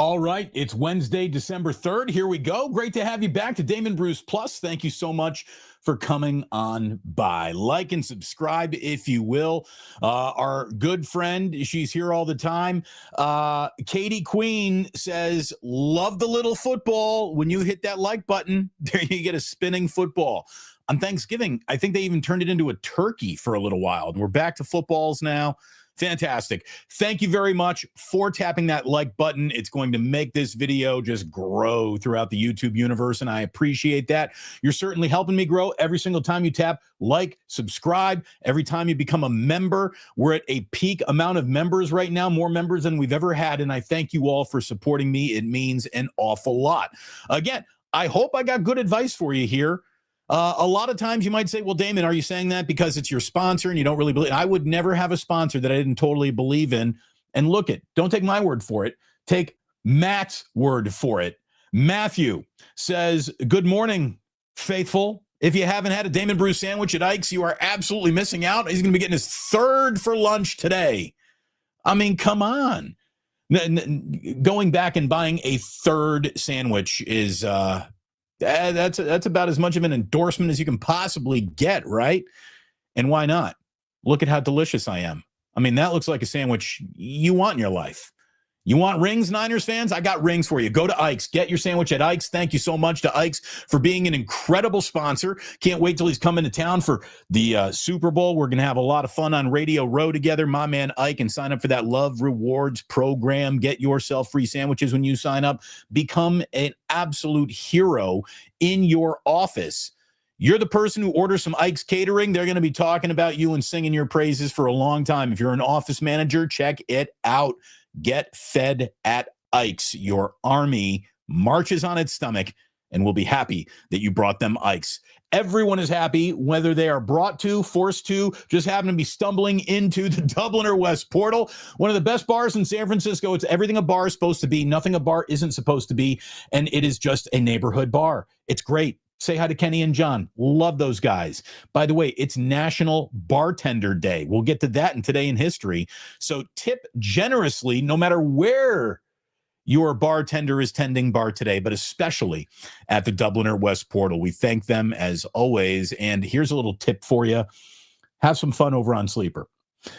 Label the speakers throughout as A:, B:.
A: All right, it's Wednesday, December 3rd. Here we go. Great to have you back to Damon Bruce Plus. Thank you so much for coming on by. Like and subscribe if you will. Our good friend, she's here all the time. Katie Queen says, love the little football. When you hit that like button, there you get a spinning football. On Thanksgiving, I think they even turned it into a turkey for a little while. And we're back to footballs now. Fantastic. Thank you very much for tapping that like button. It's going to make this video just grow throughout the YouTube universe, and I appreciate that. You're certainly helping me grow every single time you tap like, subscribe, every time you become a member. We're at a peak amount of members right now, more members than we've ever had, and I thank you all for supporting me. It means an awful lot. Again, I hope I got good advice for you here. A lot of times you might say, well, Damon, are you saying that because it's your sponsor and you don't really believe? I would never have a sponsor that I didn't totally believe in. And look it, don't take my word for it. Take Matt's word for it. Matthew says, good morning, faithful. If you haven't had a Damon Bruce sandwich at Aiyuk's, you are absolutely missing out. He's going to be getting his third for lunch today. I mean, come on. Going back and buying a third sandwich is... That's about as much of an endorsement as you can possibly get, right? And why not? Look at how delicious I am. I mean, that looks like a sandwich you want in your life. You want rings, Niners fans? I got rings for you. Go to Aiyuk's. Get your sandwich at Aiyuk's. Thank you so much to Aiyuk's for being an incredible sponsor. Can't wait till he's coming to town for the Super Bowl. We're going to have a lot of fun on Radio Row together. My man Aiyuk, and sign up for that Love Rewards program. Get yourself free sandwiches when you sign up. Become an absolute hero in your office. You're the person who orders some Aiyuk's catering. They're going to be talking about you and singing your praises for a long time. If you're an office manager, check it out. Get fed at Aiyuk's. Your army marches on its stomach and will be happy that you brought them Aiyuk's. Everyone is happy, whether they are brought to, forced to, just happen to be stumbling into the Dubliner West Portal. One of the best bars in San Francisco. It's everything a bar is supposed to be, nothing a bar isn't supposed to be, and it is just a neighborhood bar. It's great. Say hi to Kenny and John. Love those guys. By the way, it's National Bartender Day. We'll get to that in Today in History. So tip generously, no matter where your bartender is tending bar today, but especially at the Dubliner West Portal. We thank them as always. And here's a little tip for you. Have some fun over on Sleeper.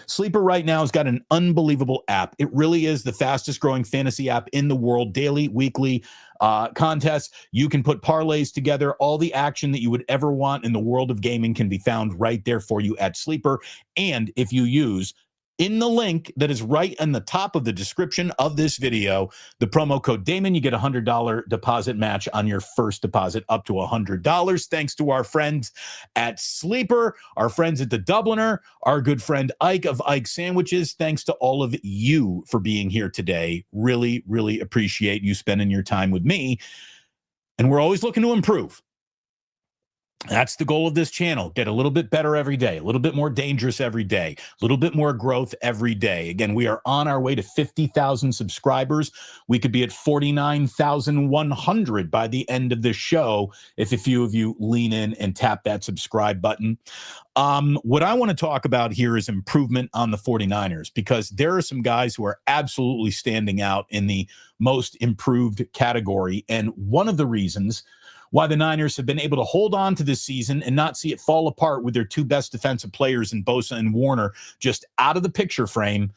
A: Sleeper right now has got an unbelievable app. It really is the fastest growing fantasy app in the world. Daily, weekly contests. You can put parlays together. All the action that you would ever want in the world of gaming can be found right there for you at Sleeper. And if you use in the link that is right on the top of the description of this video, the promo code Damon, you get a $100 deposit match on your first deposit up to $100. Thanks to our friends at Sleeper, our friends at the Dubliner, our good friend Aiyuk of Aiyuk Sandwiches. Thanks to all of you for being here today. Really, really appreciate you spending your time with me. And we're always looking to improve. That's the goal of this channel. Get a little bit better every day, a little bit more dangerous every day, a little bit more growth every day. Again, we are on our way to 50,000 subscribers. We could be at 49,100 by the end of this show if a few of you lean in and tap that subscribe button. What I want to talk about here is improvement on the 49ers, because there are some guys who are absolutely standing out in the most improved category. And one of the reasons why the Niners have been able to hold on to this season and not see it fall apart with their two best defensive players in Bosa and Warner just out of the picture frame,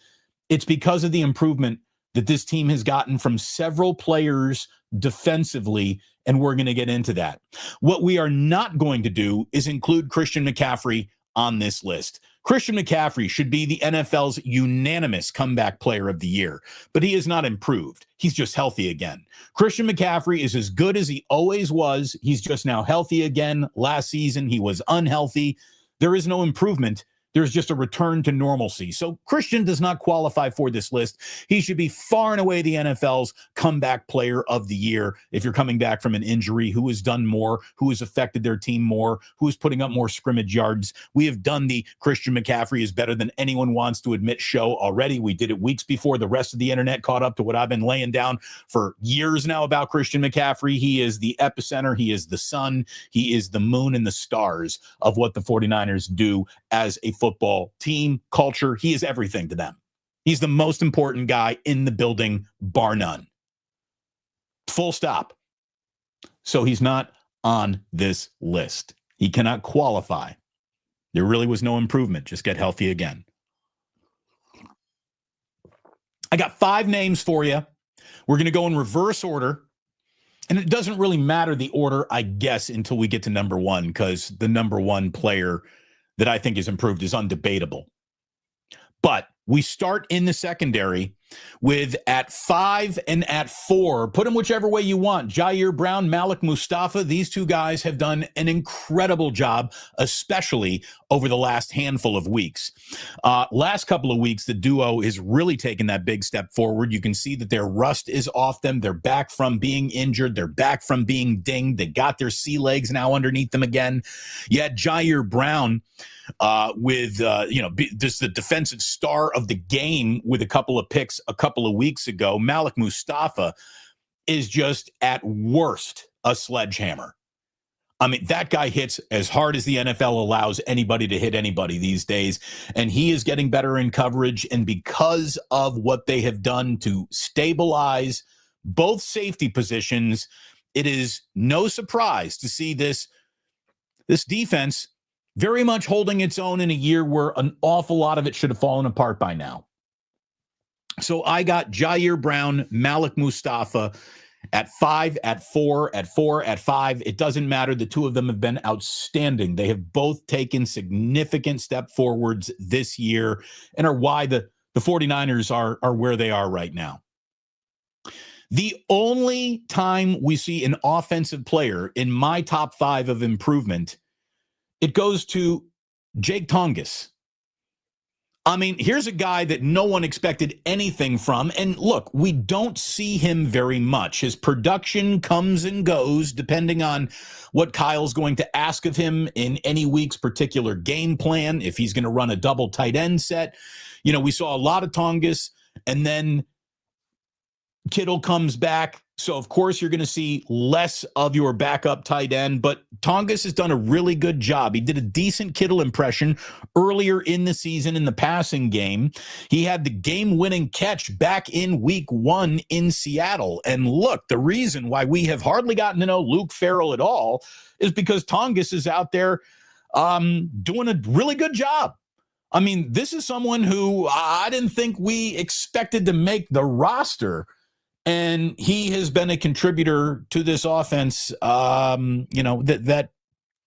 A: it's because of the improvement that this team has gotten from several players defensively, and we're going to get into that. What we are not going to do is include Christian McCaffrey on this list. Christian McCaffrey should be the NFL's unanimous comeback player of the year, but he has not improved. He's just healthy again. Christian McCaffrey is as good as he always was. He's just now healthy again. Last season, he was unhealthy. There is no improvement. There's just a return to normalcy. So Christian does not qualify for this list. He should be far and away the NFL's comeback player of the year. If you're coming back from an injury, who has done more, who has affected their team more, who is putting up more scrimmage yards. We have done the Christian McCaffrey is better than anyone wants to admit show already. We did it weeks before the rest of the internet caught up to what I've been laying down for years now about Christian McCaffrey. He is the epicenter. He is the sun. He is the moon and the stars of what the 49ers do as a football team, culture. He is everything to them. He's the most important guy in the building, bar none. Full stop. So he's not on this list. He cannot qualify. There really was no improvement. Just get healthy again. I got 5 names for you. We're going to go in reverse order. And it doesn't really matter the order, I guess, until we get to number 1, because the number 1 player that I think is improved is undebatable. But we start in the secondary with at 5 and at 4. Put them whichever way you want. Jair Brown, Malik Mustafa. These 2 guys have done an incredible job, especially over the last handful of weeks. Last couple of weeks, the duo is really taken that big step forward. You can see that their rust is off them. They're back from being injured. They're back from being dinged. They got their sea legs now underneath them again. You had Jair Brown with just the defensive star of the game with a couple of picks a couple of weeks ago. Malik Mustafa is just at worst a sledgehammer. I mean, that guy hits as hard as the NFL allows anybody to hit anybody these days, and he is getting better in coverage. And because of what they have done to stabilize both safety positions, it is no surprise to see this defense very much holding its own in a year where an awful lot of it should have fallen apart by now. So I got Jair Brown, Malik Mustafa at 5, at 4, at 4, at 5. It doesn't matter. The 2 of them have been outstanding. They have both taken significant step forwards this year and are why the 49ers are where they are right now. The only time we see an offensive player in my top 5 of improvement, it goes to Jake Tonges. I mean, here's a guy that no one expected anything from. And look, we don't see him very much. His production comes and goes depending on what Kyle's going to ask of him in any week's particular game plan. If he's going to run a double tight end set, we saw a lot of Tonges, and then Kittle comes back. So, of course, you're going to see less of your backup tight end. But Tonges has done a really good job. He did a decent Kittle impression earlier in the season in the passing game. He had the game-winning catch back in week 1 in Seattle. And look, the reason why we have hardly gotten to know Luke Farrell at all is because Tonges is out there doing a really good job. I mean, this is someone who I didn't think we expected to make the roster. And he has been a contributor to this offense, that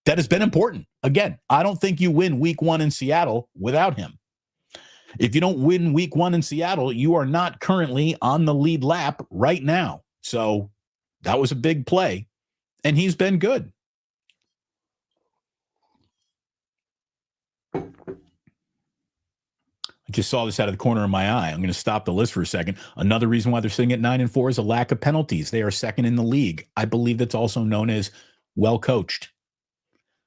A: has been important. Again, I don't think you win week 1 in Seattle without him. If you don't win week 1 in Seattle, you are not currently on the lead lap right now. So that was a big play, and he's been good. I just saw this out of the corner of my eye. I'm going to stop the list for a second. Another reason why they're sitting at 9 and 4 is a lack of penalties. They are second in the league. I believe that's also known as well coached.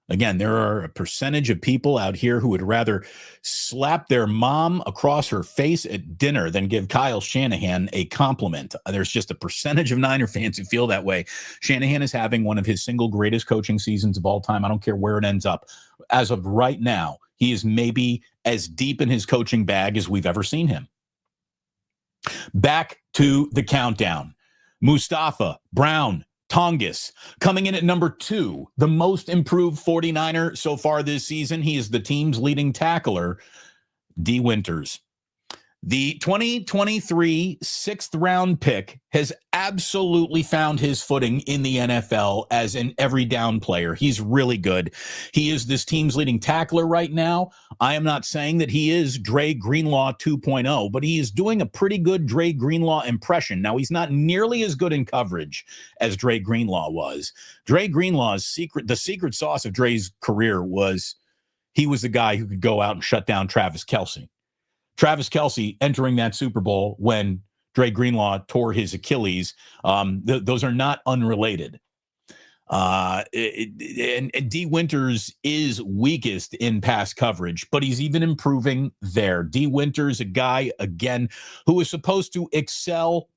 A: Again, there are a percentage of people out here who would rather slap their mom across her face at dinner than give Kyle Shanahan a compliment. There's just a percentage of Niner fans who feel that way. Shanahan is having one of his single greatest coaching seasons of all time. I don't care where it ends up. As of right now, he is maybe as deep in his coaching bag as we've ever seen him. Back to the countdown. Mustafa, Brown, Tonges coming in at number 2, the most improved 49er so far this season. He is the team's leading tackler, D. Winters. The 2023 6th-round pick has absolutely found his footing in the NFL as an every down player. He's really good. He is this team's leading tackler right now. I am not saying that he is Dre Greenlaw 2.0, but he is doing a pretty good Dre Greenlaw impression. Now, he's not nearly as good in coverage as Dre Greenlaw was. Dre Greenlaw's the secret sauce of Dre's career was he was the guy who could go out and shut down Travis Kelce. Travis Kelce entering that Super Bowl when Dre Greenlaw tore his Achilles. Those are not unrelated. And D. Winters is weakest in pass coverage, but he's even improving there. D. Winters, a guy, again, who is supposed to excel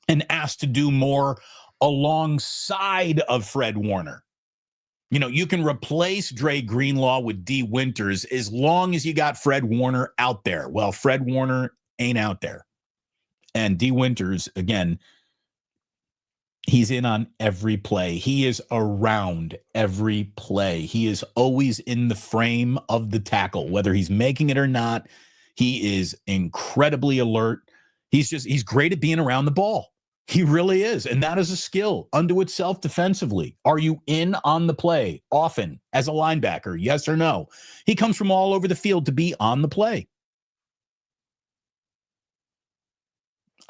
A: and asked to do more alongside of Fred Warner. You can replace Dre Greenlaw with D. Winters as long as you got Fred Warner out there. Well, Fred Warner ain't out there. And D. Winters, again, He's in on every play. He is around every play. He is always in the frame of the tackle, whether he's making it or not. He is incredibly alert. He's great at being around the ball. He really is. And that is a skill unto itself defensively. Are you in on the play often as a linebacker? Yes or no? He comes from all over the field to be on the play.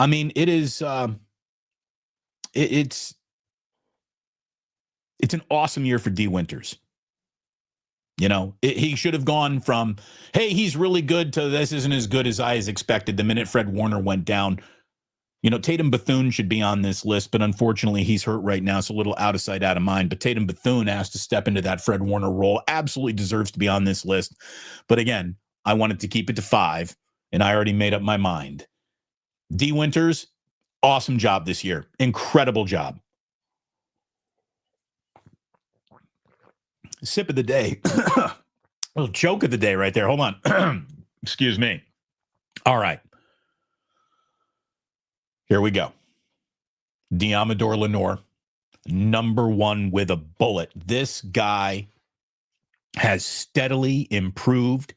A: I mean, it is it's an awesome year for D. Winters. You know, he should have gone from, hey, he's really good to this isn't as good as I expected the minute Fred Warner went down. You know, Tatum Bethune should be on this list, but unfortunately he's hurt right now, so a little out of sight, out of mind. But Tatum Bethune has to step into that Fred Warner role, absolutely deserves to be on this list. But again, I wanted to keep it to 5, and I already made up my mind. D. Winters, awesome job this year. Incredible job. Sip of the day. A little choke of the day right there. Hold on. Excuse me. All right. Here we go. Deommodore Lenoir, number 1 with a bullet. This guy has steadily improved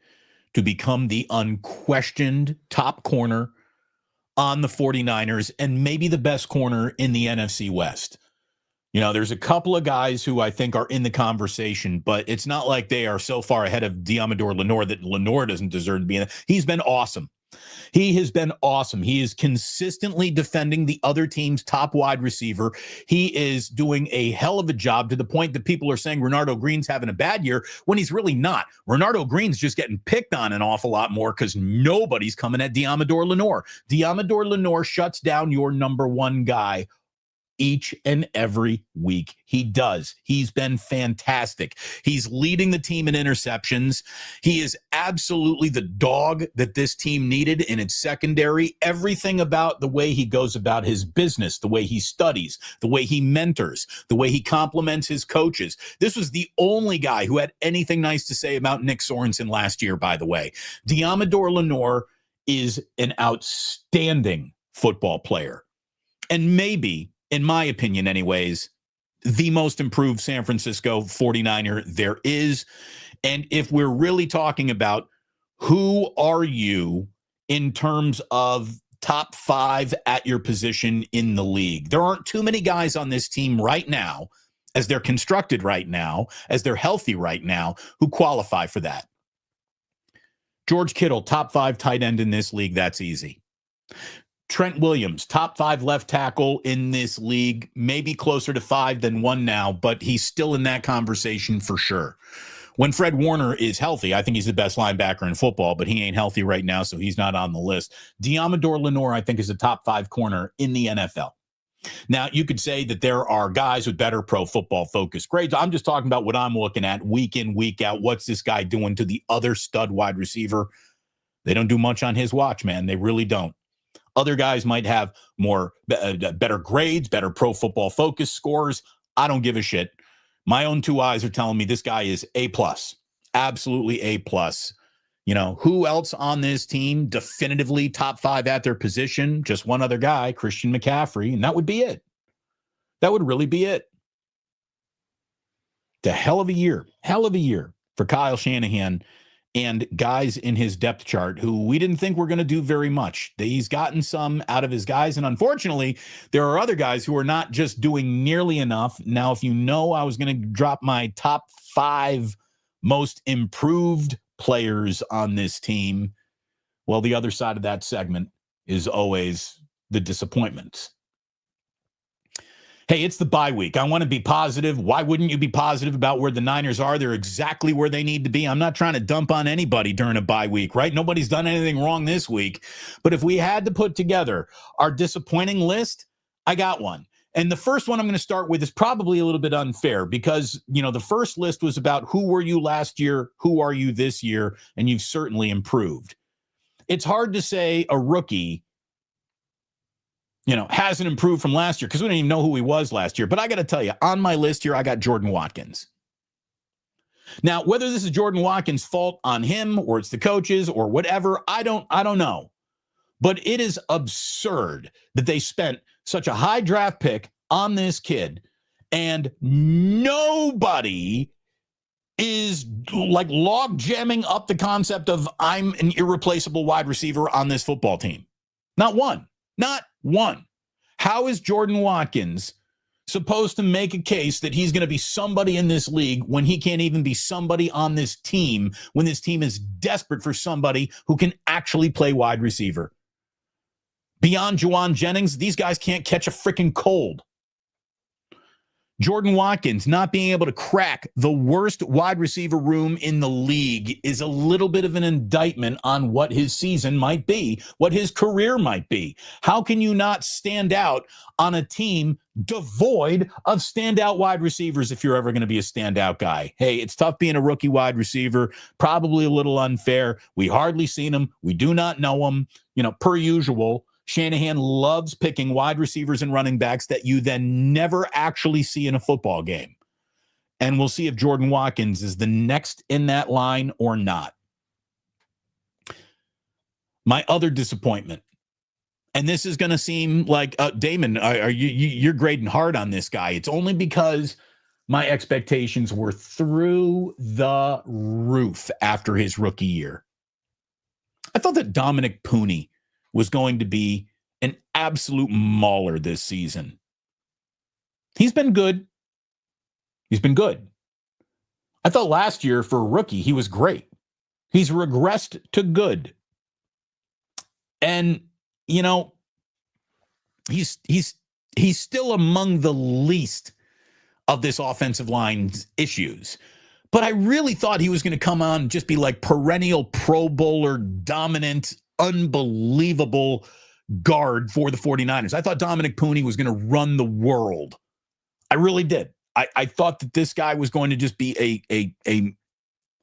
A: to become the unquestioned top corner on the 49ers and maybe the best corner in the NFC West. You know, there's a couple of guys who I think are in the conversation, but it's not like they are so far ahead of Deommodore Lenoir that Lenoir doesn't deserve to be in it. He's been awesome. He has been awesome. He is consistently defending the other team's top wide receiver. He is doing a hell of a job to the point that people are saying Renardo Green's having a bad year when he's really not. Renardo Green's just getting picked on an awful lot more because nobody's coming at Deommodore Lenoir. Deommodore Lenoir shuts down your number 1 guy each and every week. He does. He's been fantastic. He's leading the team in interceptions. He is absolutely the dog that this team needed in its secondary. Everything about the way he goes about his business, the way he studies, the way he mentors, the way he compliments his coaches. This was the only guy who had anything nice to say about Nick Sorensen last year, by the way. Deommodore Lenoir is an outstanding football player. And maybe, in my opinion anyways, the most improved San Francisco 49er there is. And if we're really talking about who are you in terms of top 5 at your position in the league, there aren't too many guys on this team right now, as they're constructed right now, as they're healthy right now, who qualify for that. George Kittle, top 5 tight end in this league, that's easy. Trent Williams, top 5 left tackle in this league, maybe closer to 5 than 1 now, but he's still in that conversation for sure. When Fred Warner is healthy, I think he's the best linebacker in football, but he ain't healthy right now, so he's not on the list. Deommodore Lenoir, I think, is a top 5 corner in the NFL. Now, you could say that there are guys with better pro football focus grades. I'm just talking about what I'm looking at week in, week out. What's this guy doing to the other stud wide receiver? They don't do much on his watch, man. They really don't. Other guys might have more better grades, better pro football focus scores. I don't give a shit. My own 2 eyes are telling me this guy is A+, absolutely A+. You know, who else on this team definitively top 5 at their position? Just one other guy, Christian McCaffrey, and that would be it. That would really be it. The hell of a year for Kyle Shanahan and guys in his depth chart who we didn't think were going to do very much. He's gotten some out of his guys, and unfortunately, there are other guys who are not just doing nearly enough. Now, if you know I was going to drop my top 5 most improved players on this team, well, the other side of that segment is always the disappointments. Hey, it's the bye week. I want to be positive. Why wouldn't you be positive about where the Niners are? They're exactly where they need to be. I'm not trying to dump on anybody during a bye week, right? Nobody's done anything wrong this week. But if we had to put together our disappointing list, I got one. And the first one I'm going to start with is probably a little bit unfair because, you know, the first list was about who were you last year, who are you this year, and you've certainly improved. It's hard to say a rookie, you know, hasn't improved from last year because we don't even know who he was last year. But I got to tell you, on my list here, I got Jordan Watkins. Now, whether this is Jordan Watkins' fault on him or it's the coaches or whatever, I don't know. But it is absurd that they spent such a high draft pick on this kid, and nobody is like log jamming up the concept of I'm an irreplaceable wide receiver on this football team. Not one. Not one. How is Jordan Watkins supposed to make a case that he's going to be somebody in this league when he can't even be somebody on this team, when this team is desperate for somebody who can actually play wide receiver? Beyond Juwan Jennings, these guys can't catch a freaking cold. Jordan Watkins not being able to crack the worst wide receiver room in the league is a little bit of an indictment on what his season might be, what his career might be. How can you not stand out on a team devoid of standout wide receivers if you're ever going to be a standout guy? Hey, it's tough being a rookie wide receiver, probably a little unfair. We hardly seen him. We do not know him, per usual. Shanahan loves picking wide receivers and running backs that you then never actually see in a football game. And we'll see if Jordan Watkins is the next in that line or not. My other disappointment, and this is going to seem like, Damon, you're grading hard on this guy. It's only because my expectations were through the roof after his rookie year. I thought that Dominic Pooney was going to be an absolute mauler this season. He's been good. He's been good. I thought last year for a rookie, he was great. He's regressed to good. And, he's still among the least of this offensive line's issues. But I really thought he was going to come on and just be like perennial Pro Bowler, dominant, unbelievable guard for the 49ers. I thought Dominic Pooney was going to run the world. I really did. I thought that this guy was going to just be a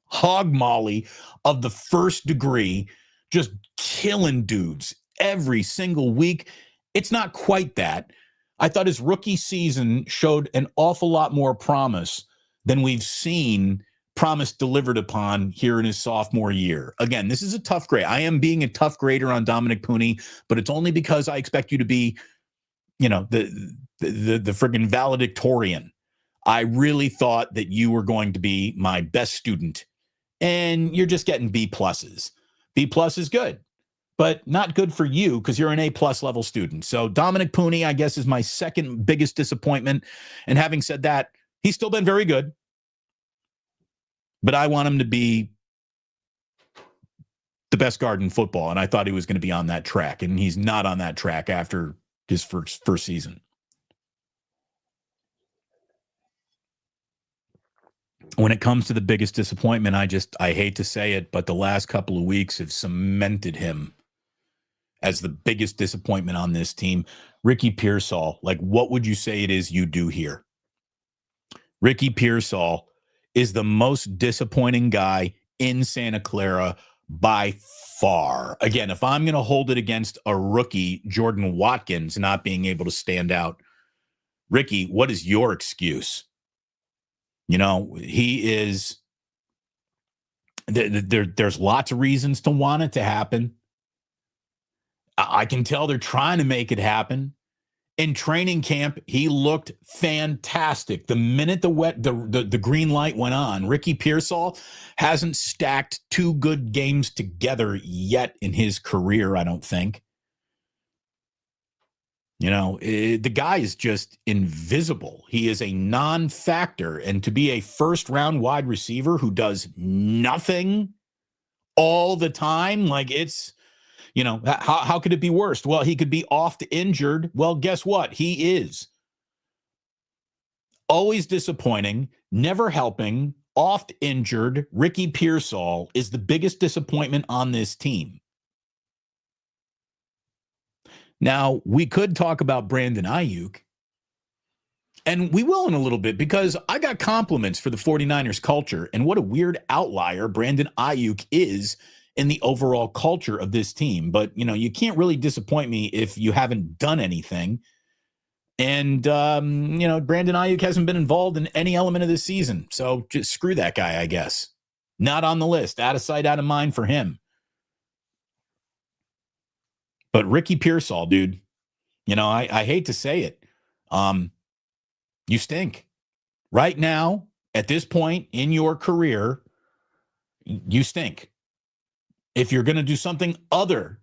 A: hog molly of the first degree, just killing dudes every single week. It's not quite that. I thought his rookie season showed an awful lot more promise than we've seen promise delivered upon here in his sophomore year. Again, this is a tough grade. I am being a tough grader on Dominic Pooney, but it's only because I expect you to be, the friggin' valedictorian. I really thought that you were going to be my best student, and you're just getting B pluses. B plus is good, but not good for you because you're an A plus level student. So Dominic Pooney, I guess, is my second biggest disappointment. And having said that, he's still been very good. But I want him to be the best guard in football, and I thought he was going to be on that track, and he's not on that track after his first season. When it comes to the biggest disappointment, I hate to say it, but the last couple of weeks have cemented him as the biggest disappointment on this team. Ricky Pearsall, like, what would you say it is you do here? Ricky Pearsall is the most disappointing guy in Santa Clara by far. Again, if I'm going to hold it against a rookie, Jordan Watkins, not being able to stand out, Ricky, what is your excuse? He is, there's lots of reasons to want it to happen. I can tell they're trying to make it happen. In training camp, he looked fantastic. The minute the green light went on, Ricky Pearsall hasn't stacked two good games together yet in his career, I don't think. The guy is just invisible. He is a non-factor. And to be a first-round wide receiver who does nothing all the time, like it's... how could it be worse? Well, he could be oft injured. Well, guess what? He is. Always disappointing, never helping, oft injured. Ricky Pearsall is the biggest disappointment on this team. Now, we could talk about Brandon Aiyuk, and we will in a little bit because I got compliments for the 49ers culture and what a weird outlier Brandon Aiyuk is in the overall culture of this team. But, you can't really disappoint me if you haven't done anything. And, Brandon Aiyuk hasn't been involved in any element of this season. So just screw that guy, I guess. Not on the list. Out of sight, out of mind for him. But Ricky Pearsall, dude, I hate to say it. You stink. Right now, at this point in your career, you stink. If you're going to do something other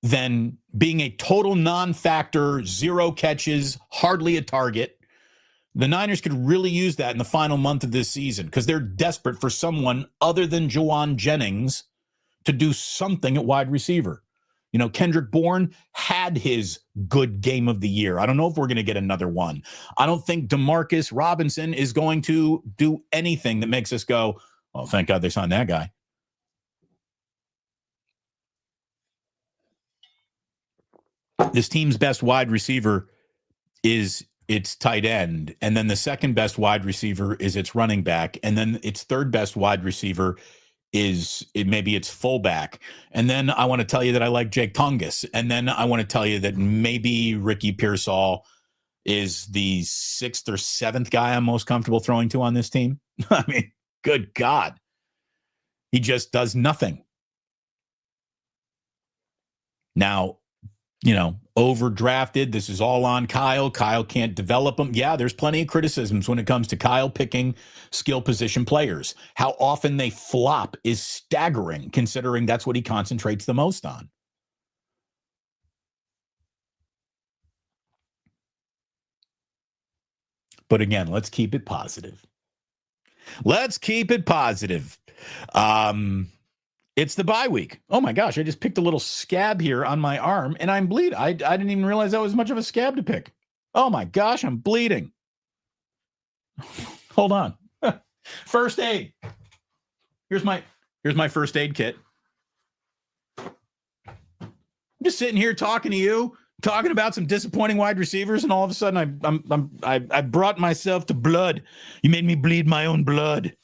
A: than being a total non-factor, 0 catches, hardly a target, the Niners could really use that in the final month of this season because they're desperate for someone other than Juwan Jennings to do something at wide receiver. You know, Kendrick Bourne had his good game of the year. I don't know if we're going to get another one. I don't think Demarcus Robinson is going to do anything that makes us go, oh, thank God they signed that guy. This team's best wide receiver is its tight end, and then the second best wide receiver is its running back, and then its third best wide receiver is maybe its fullback. And then I want to tell you that I like Jake Tungus, and then I want to tell you that maybe Ricky Pearsall is the 6th or 7th guy I'm most comfortable throwing to on this team. I mean, good God. He just does nothing. Now, you know, overdrafted. This is all on Kyle. Kyle can't develop them. Yeah, there's plenty of criticisms when it comes to Kyle picking skill position players. How often they flop is staggering, considering that's what he concentrates the most on. But again, let's keep it positive. Let's keep it positive. It's the bye week. Oh my gosh, I just picked a little scab here on my arm and I'm bleeding. I didn't even realize that was much of a scab to pick. Oh my gosh, I'm bleeding. Hold on. First aid. Here's my first aid kit. I'm just sitting here talking to you, talking about some disappointing wide receivers, and all of a sudden I brought myself to blood. You made me bleed my own blood.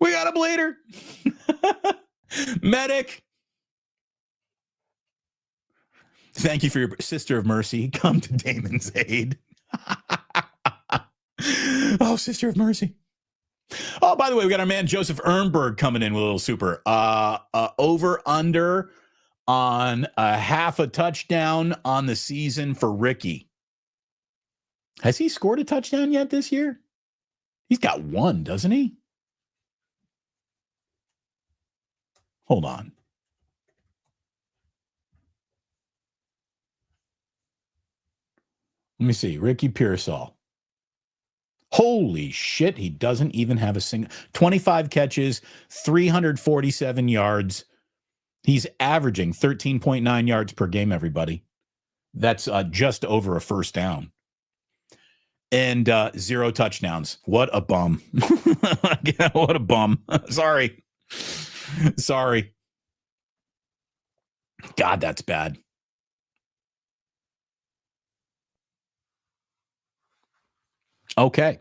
A: We got a bleeder. Medic. Thank you for your sister of mercy. Come to Damon's aid. Oh, sister of mercy. Oh, by the way, we got our man Joseph Ernberg coming in with a little super. Over under on a half a touchdown on the season for Ricky. Has he scored a touchdown yet this year? He's got one, doesn't he? Hold on. Let me see. Ricky Pearsall. Holy shit, he doesn't even have a single 25 catches, 347 yards. He's averaging 13.9 yards per game, everybody. That's just over a first down. And 0 touchdowns. What a bum. What a bum. Sorry. God, that's bad. Okay.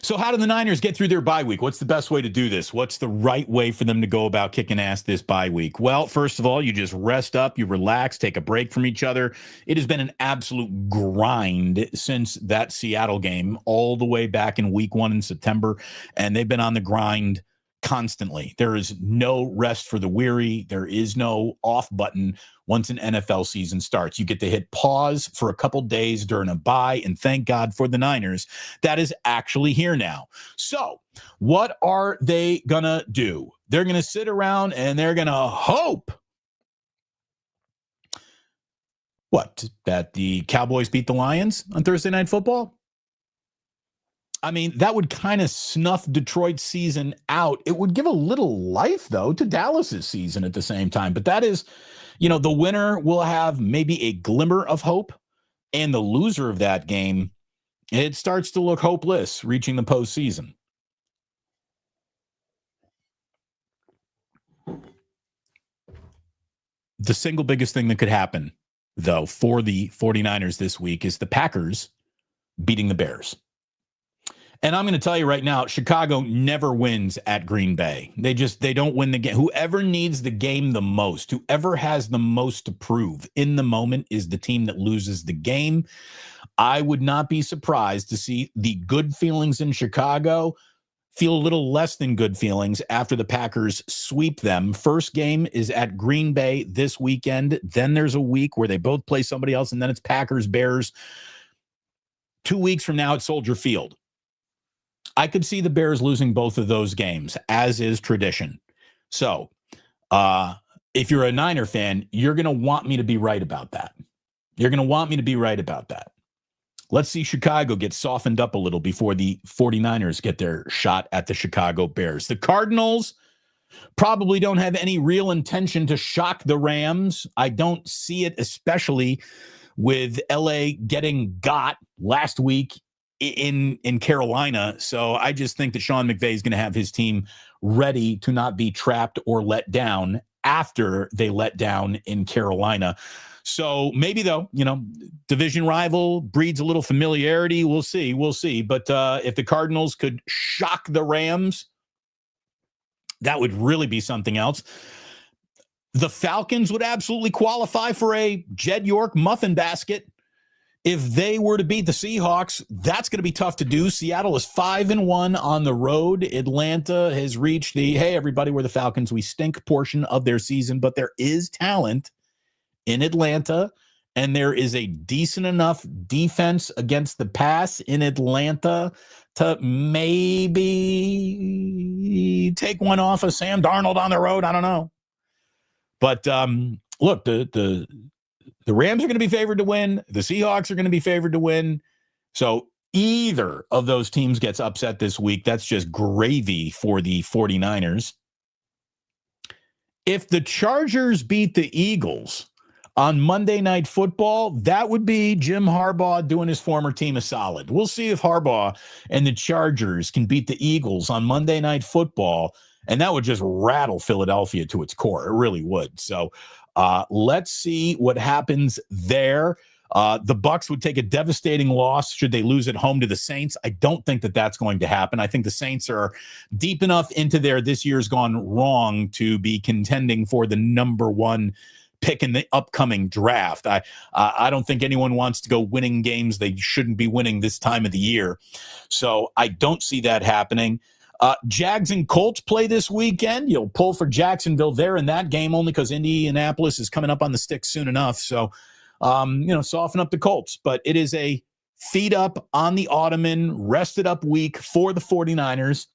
A: So how do the Niners get through their bye week? What's the best way to do this? What's the right way for them to go about kicking ass this bye week? Well, first of all, you just rest up, you relax, take a break from each other. It has been an absolute grind since that Seattle game all the way back in week 1 in September, and they've been on the grind constantly. There is no rest for the weary. There is no off button once an NFL season starts. You get to hit pause for a couple days during a bye, and thank God for the Niners. That is actually here now. So what are they going to do? They're going to sit around and they're going to hope that the Cowboys beat the Lions on Thursday Night Football? I mean, that would kind of snuff Detroit's season out. It would give a little life, though, to Dallas's season at the same time. But that is, the winner will have maybe a glimmer of hope, and the loser of that game, it starts to look hopeless reaching the postseason. The single biggest thing that could happen, though, for the 49ers this week is the Packers beating the Bears. And I'm going to tell you right now, Chicago never wins at Green Bay. They don't win the game. Whoever needs the game the most, whoever has the most to prove in the moment is the team that loses the game. I would not be surprised to see the good feelings in Chicago feel a little less than good feelings after the Packers sweep them. First game is at Green Bay this weekend. Then there's a week where they both play somebody else, and then it's Packers-Bears. 2 weeks from now at Soldier Field. I could see the Bears losing both of those games, as is tradition. So, if you're a Niner fan, you're going to want me to be right about that. You're going to want me to be right about that. Let's see Chicago get softened up a little before the 49ers get their shot at the Chicago Bears. The Cardinals probably don't have any real intention to shock the Rams. I don't see it, especially with LA getting got last week in Carolina. So I just think that Sean McVay is going to have his team ready to not be trapped or let down after they let down in Carolina. So maybe, though, division rival breeds a little familiarity. We'll see. But if the Cardinals could shock the Rams, that would really be something else. The Falcons would absolutely qualify for a Jed York muffin basket. If they were to beat the Seahawks, that's going to be tough to do. Seattle is 5-1 on the road. Atlanta has reached the, hey, everybody, we're the Falcons, we stink portion of their season, but there is talent in Atlanta, and there is a decent enough defense against the pass in Atlanta to maybe take one off of Sam Darnold on the road. I don't know. But look, the Rams are going to be favored to win. The Seahawks are going to be favored to win. So either of those teams gets upset this week, that's just gravy for the 49ers. If the Chargers beat the Eagles on Monday Night Football, that would be Jim Harbaugh doing his former team a solid. We'll see if Harbaugh and the Chargers can beat the Eagles on Monday Night Football, and that would just rattle Philadelphia to its core. It really would. So let's see what happens there. The Bucs would take a devastating loss should they lose at home to the Saints. I don't think that that's going to happen. I think the Saints are deep enough into their this year's gone wrong to be contending for the number one pick in the upcoming draft. I don't think anyone wants to go winning games they shouldn't be winning this time of the year. So I don't see that happening. Jags and Colts play this weekend. You'll pull for Jacksonville there in that game only because Indianapolis is coming up on the stick soon enough. So, soften up the Colts. But it is a feet up on the ottoman, rested up week for the 49ers.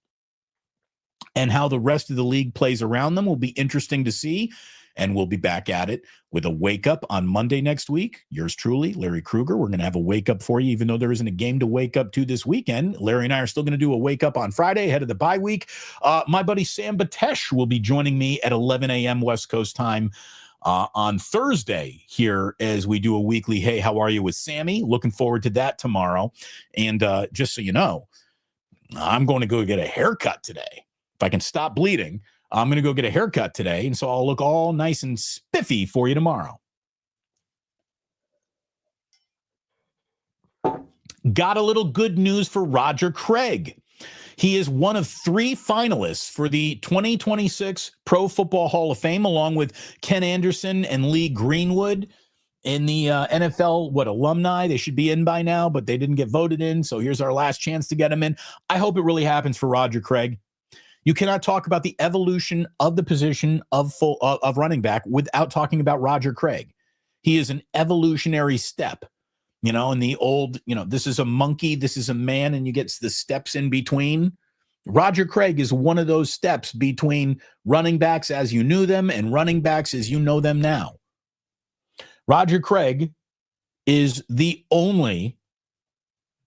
A: And how the rest of the league plays around them will be interesting to see. And we'll be back at it with a wake up on Monday next week. Yours truly, Larry Krueger. We're going to have a wake up for you, even though there isn't a game to wake up to this weekend. Larry and I are still going to do a wake up on Friday ahead of the bye week. My buddy Sam Batesh will be joining me at 11 a.m. West Coast time on Thursday here as we do a weekly Hey, How Are You with Sammy. Looking forward to that tomorrow. And just so you know, I'm going to go get a haircut today. If I can stop bleeding, I'm going to go get a haircut today, and so I'll look all nice and spiffy for you tomorrow. Got a little good news for Roger Craig. He is one of 3 finalists for the 2026 Pro Football Hall of Fame, along with Ken Anderson and Lee Greenwood in the NFL, alumni. They should be in by now, but they didn't get voted in, so here's our last chance to get them in. I hope it really happens for Roger Craig. You cannot talk about the evolution of the position of running back without talking about Roger Craig. He is an evolutionary step, in the old, this is a monkey, this is a man, and you get the steps in between. Roger Craig is one of those steps between running backs as you knew them and running backs as you know them now. Roger Craig is the only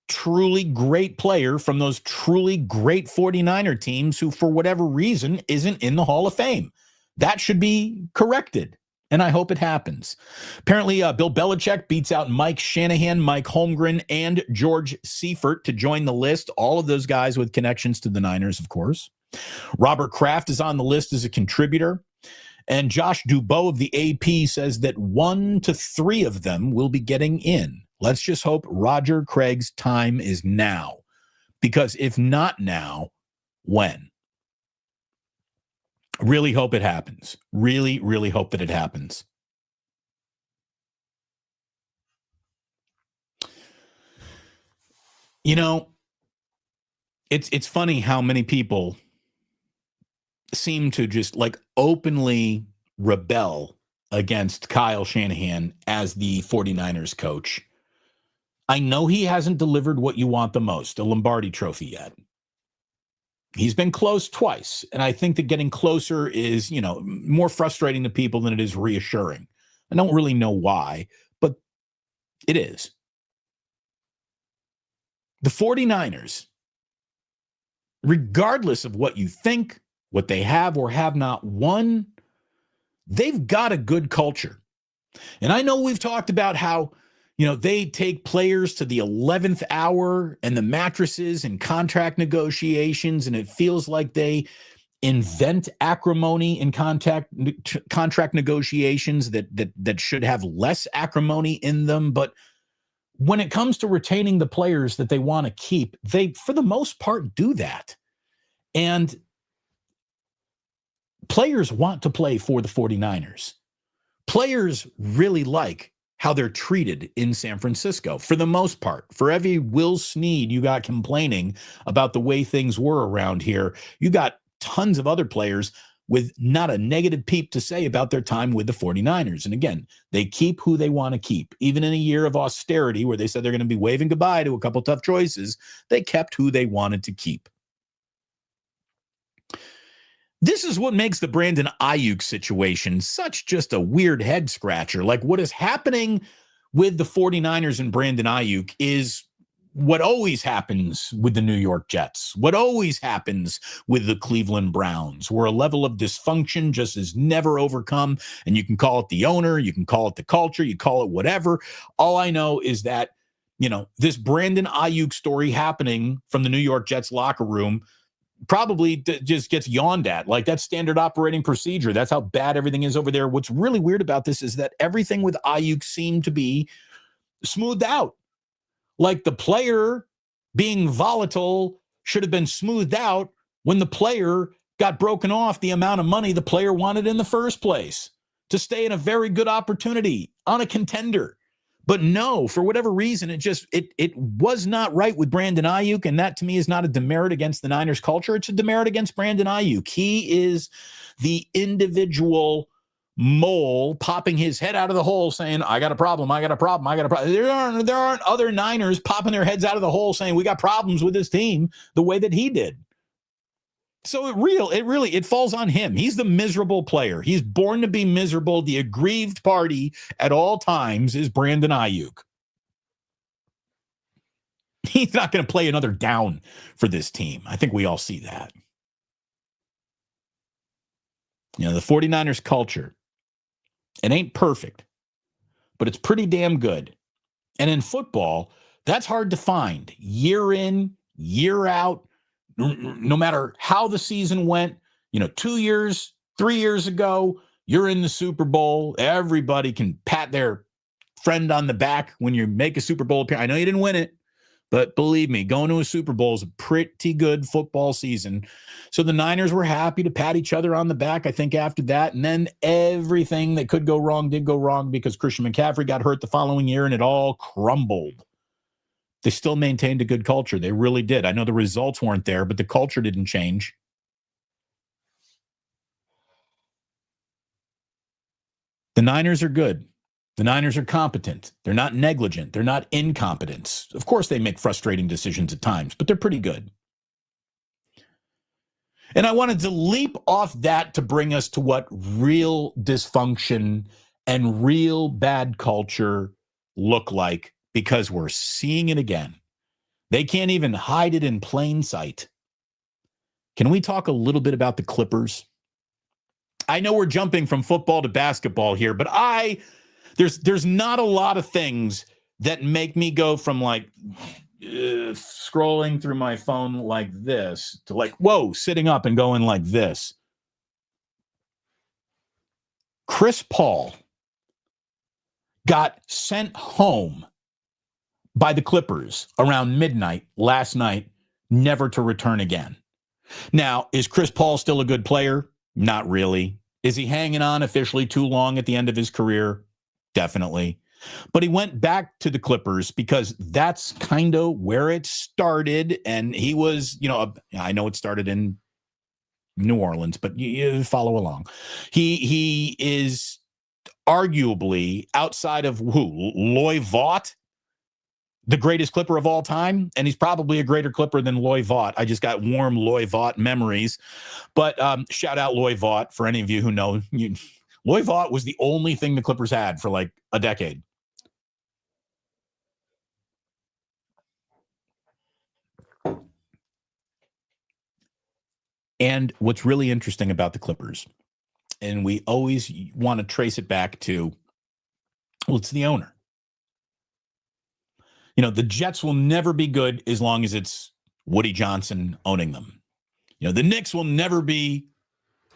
A: truly great player from those truly great 49er teams who, for whatever reason, isn't in the Hall of Fame. That should be corrected, and I hope it happens. Apparently, Bill Belichick beats out Mike Shanahan, Mike Holmgren, and George Seifert to join the list. All of those guys with connections to the Niners, of course. Robert Kraft is on the list as a contributor. And Josh Dubois of the AP says that 1 to 3 of them will be getting in. Let's just hope Roger Craig's time is now. Because if not now, when? Really hope it happens. Really, really hope that it happens. It's funny how many people seem to just like openly rebel against Kyle Shanahan as the 49ers coach. I know he hasn't delivered what you want the most, a Lombardi trophy yet. He's been close twice, and I think that getting closer is, more frustrating to people than it is reassuring. I don't really know why, but it is. The 49ers, regardless of what you think, what they have or have not won, they've got a good culture. And I know we've talked about how, they take players to the 11th hour and the mattresses and contract negotiations, and it feels like they invent acrimony in contract negotiations that should have less acrimony in them. But when it comes to retaining the players that they want to keep, they, for the most part, do that. And players want to play for the 49ers. Players really like how they're treated in San Francisco, for the most part. For every Will Snead you got complaining about the way things were around here, you got tons of other players with not a negative peep to say about their time with the 49ers. And again, they keep who they want to keep. Even in a year of austerity where they said they're going to be waving goodbye to a couple tough choices, they kept who they wanted to keep. This is what makes the Brandon Aiyuk situation such just a weird head scratcher. Like, what is happening with the 49ers and Brandon Aiyuk is what always happens with the New York Jets, what always happens with the Cleveland Browns, where a level of dysfunction just is never overcome. And you can call it the owner, you can call it the culture, you call it whatever. All I know is that, this Brandon Aiyuk story happening from the New York Jets locker room probably just gets yawned at. Like, that's standard operating procedure. That's how bad everything is over there. What's really weird about this is that everything with Aiyuk seemed to be smoothed out. Like, the player being volatile should have been smoothed out when the player got broken off the amount of money the player wanted in the first place to stay in a very good opportunity on a contender. But no, for whatever reason, it was not right with Brandon Aiyuk, and that to me is not a demerit against the Niners culture. It's a demerit against Brandon Aiyuk. He is the individual mole popping his head out of the hole saying, I got a problem, I got a problem, I got a problem. There aren't other Niners popping their heads out of the hole saying, we got problems with this team the way that he did. So it falls on him. He's the miserable player. He's born to be miserable. The aggrieved party at all times is Brandon Aiyuk. He's not going to play another down for this team. I think we all see that. The 49ers culture, it ain't perfect, but it's pretty damn good. And in football, that's hard to find. Year in, year out. No matter how the season went, 2 years, 3 years ago, you're in the Super Bowl. Everybody can pat their friend on the back when you make a Super Bowl appearance. I know you didn't win it, but believe me, going to a Super Bowl is a pretty good football season. So the Niners were happy to pat each other on the back, I think, after that. And then everything that could go wrong did go wrong because Christian McCaffrey got hurt the following year and it all crumbled. They still maintained a good culture. They really did. I know the results weren't there, but the culture didn't change. The Niners are good. The Niners are competent. They're not negligent. They're not incompetent. Of course, they make frustrating decisions at times, but they're pretty good. And I wanted to leap off that to bring us to what real dysfunction and real bad culture look like, because we're seeing it again. They can't even hide it in plain sight. Can we talk a little bit about the Clippers? I know we're jumping from football to basketball here, but there's not a lot of things that make me go from like scrolling through my phone like this to like, whoa, sitting up and going like this. Chris Paul got sent home by the Clippers around midnight last night, never to return again. Now, is Chris Paul still a good player? Not really. Is he hanging on officially too long at the end of his career? Definitely. But he went back to the Clippers because that's kind of where it started. And he was, I know it started in New Orleans, but you follow along. He is arguably, outside of Loy Vaught, the greatest Clipper of all time, and he's probably a greater Clipper than Loy Vaught. I just got warm Loy Vaught memories. But shout out Loy Vaught for any of you who know. Loy Vaught was the only thing the Clippers had for like a decade. And what's really interesting about the Clippers, and we always want to trace it back to, well, it's the owner. The Jets will never be good as long as it's Woody Johnson owning them. The Knicks will never be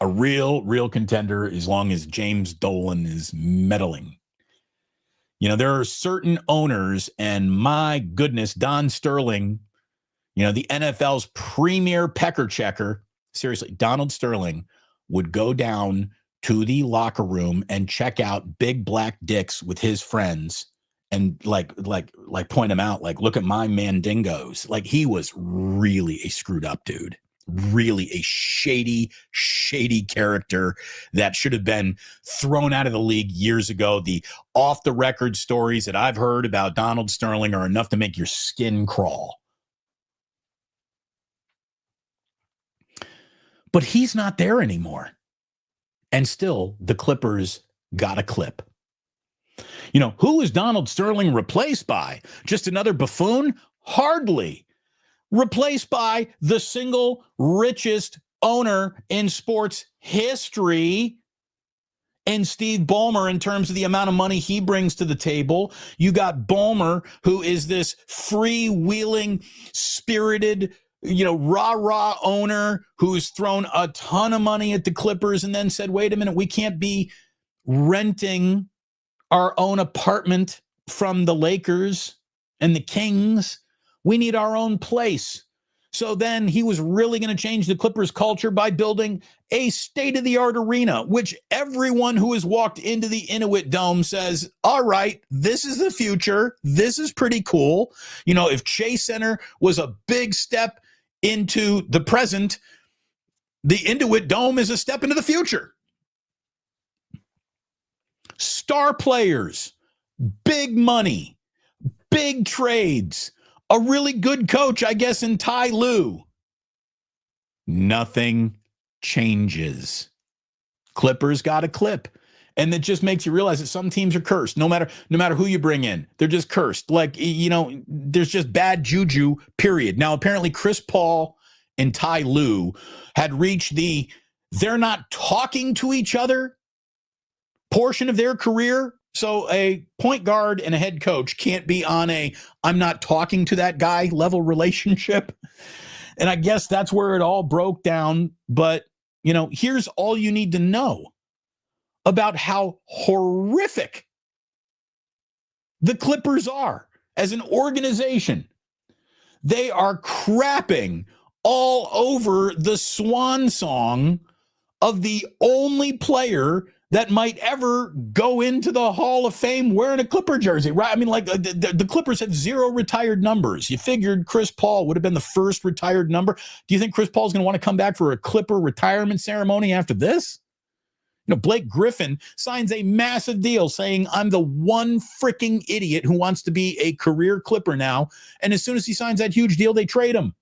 A: a real contender as long as James Dolan is meddling. There are certain owners, and my goodness, Don Sterling, the NFL's premier pecker checker, seriously, Donald Sterling would go down to the locker room and check out big black dicks with his friends and like point them out, like, look at my mandingos. Like, he was really a screwed up dude, really a shady character that should have been thrown out of the league years ago. The off the record stories that I've heard about Donald Sterling are enough to make your skin crawl. But he's not there anymore. And still, the Clippers got a clip. Who is Donald Sterling replaced by? Just another buffoon? Hardly. Replaced by the single richest owner in sports history, and Steve Ballmer, in terms of the amount of money he brings to the table. You got Ballmer, who is this freewheeling, spirited, rah-rah owner who's thrown a ton of money at the Clippers and then said, wait a minute, we can't be renting our own apartment from the Lakers and the Kings. We need our own place. So then he was really going to change the Clippers culture by building a state-of-the-art arena, which everyone who has walked into the Inuit Dome says, all right, this is the future. This is pretty cool. If Chase Center was a big step into the present, the Inuit Dome is a step into the future. Star players, big money, big trades, a really good coach, I guess, in Ty Lue. Nothing changes. Clippers got a clip. And it just makes you realize that some teams are cursed. No matter who you bring in, they're just cursed. Like, there's just bad juju, period. Now, apparently Chris Paul and Ty Lue had reached the they're not talking to each other portion of their career. So a point guard and a head coach can't be on a I'm not talking to that guy level relationship. And I guess that's where it all broke down. But, here's all you need to know about how horrific the Clippers are as an organization. They are crapping all over the swan song of the only player that might ever go into the Hall of Fame wearing a Clipper jersey, right? I mean, like the Clippers had 0 retired numbers. You figured Chris Paul would have been the first retired number. Do you think Chris Paul's going to want to come back for a Clipper retirement ceremony after this? Blake Griffin signs a massive deal saying, I'm the one freaking idiot who wants to be a career Clipper now. And as soon as he signs that huge deal, they trade him.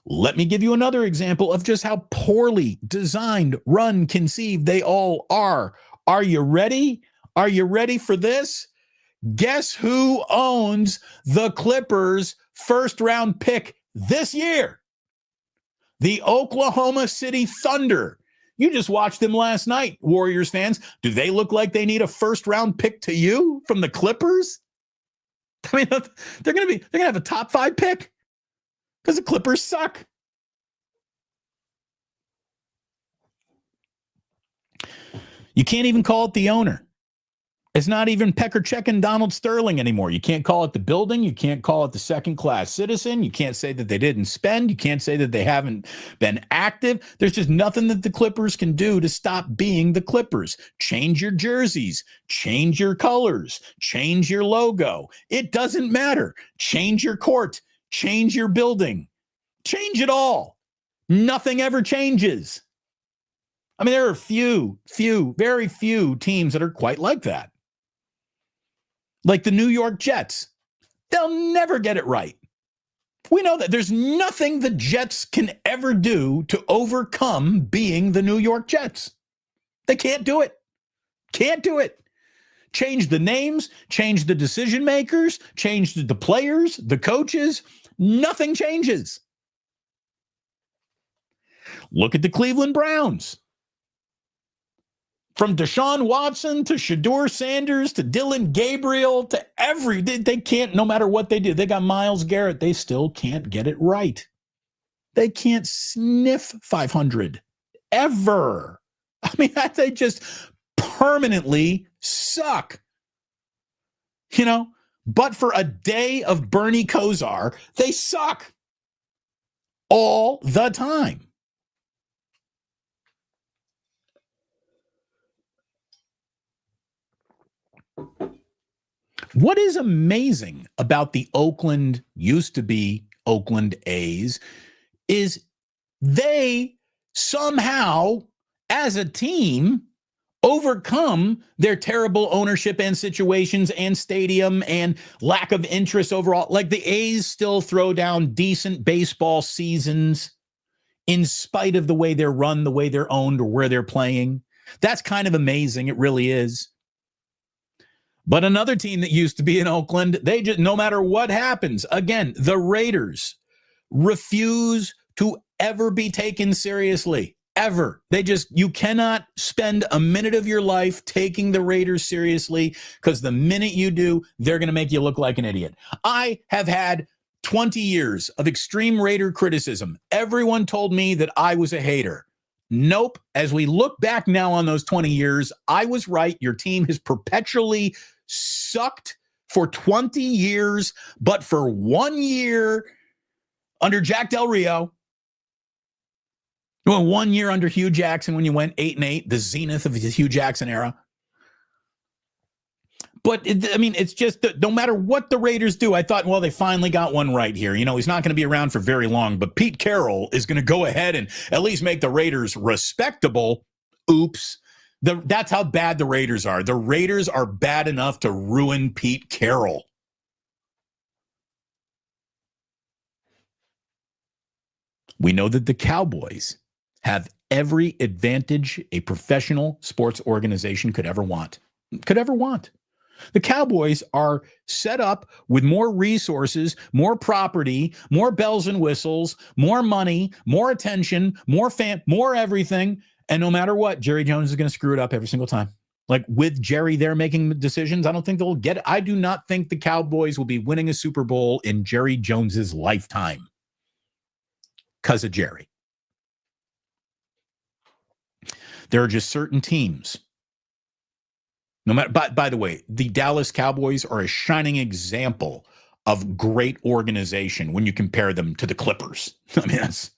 A: Let me give you another example of just how poorly designed, run, conceived they all are. Are you ready? Are you ready for this? Guess who owns the Clippers' first-round pick this year? The Oklahoma City Thunder. You just watched them last night, Warriors fans. Do they look like they need a first-round pick to you from the Clippers? I mean, they're going to have a top 5 pick because the Clippers suck. You can't even call it the owner. It's not even Pecker Check and Donald Sterling anymore. You can't call it the building. You can't call it the second-class citizen. You can't say that they didn't spend. You can't say that they haven't been active. There's just nothing that the Clippers can do to stop being the Clippers. Change your jerseys. Change your colors. Change your logo. It doesn't matter. Change your court. Change your building. Change it all. Nothing ever changes. I mean, there are very few teams that are quite like that. Like the New York Jets. They'll never get it right. We know that there's nothing the Jets can ever do to overcome being the New York Jets. They can't do it. Can't do it. Change the names, change the decision makers, change the players, the coaches. Nothing changes. Look at the Cleveland Browns. From Deshaun Watson to Shedeur Sanders to Dylan Gabriel to they can't, no matter what they do. They got Myles Garrett. They still can't get it right. They can't sniff 500 ever. I mean, they just permanently suck. You know, but for a day of Bernie Kosar, they suck all the time. What is amazing about the used to be Oakland A's is they somehow, as a team, overcome their terrible ownership and situations and stadium and lack of interest overall. Like the A's still throw down decent baseball seasons in spite of the way they're run, the way they're owned, or where they're playing. That's kind of amazing. It really is. But another team that used to be in Oakland, they just, no matter what happens, again, the Raiders refuse to ever be taken seriously, ever. You cannot spend a minute of your life taking the Raiders seriously, because the minute you do, they're going to make you look like an idiot. I have had 20 years of extreme Raider criticism. Everyone told me that I was a hater. Nope. As we look back now on those 20 years, I was right. Your team has perpetually sucked for 20 years, but for 1 year under Jack Del Rio, 1 year under Hugh Jackson when you went 8-8, the zenith of the Hugh Jackson era. But, it's just that no matter what the Raiders do, I thought, well, they finally got one right here. You know, he's not going to be around for very long, but Pete Carroll is going to go ahead and at least make the Raiders respectable. Oops. That's how bad the Raiders are. The Raiders are bad enough to ruin Pete Carroll. We know that the Cowboys have every advantage a professional sports organization could ever want. The Cowboys are set up with more resources, more property, more bells and whistles, more money, more attention, more everything. And no matter what, Jerry Jones is going to screw it up every single time. Like with Jerry there making decisions, I don't think they'll get it. I do not think the Cowboys will be winning a Super Bowl in Jerry Jones's lifetime because of Jerry. There are just certain teams. No matter, by the way, the Dallas Cowboys are a shining example of great organization when you compare them to the Clippers. I mean, that's,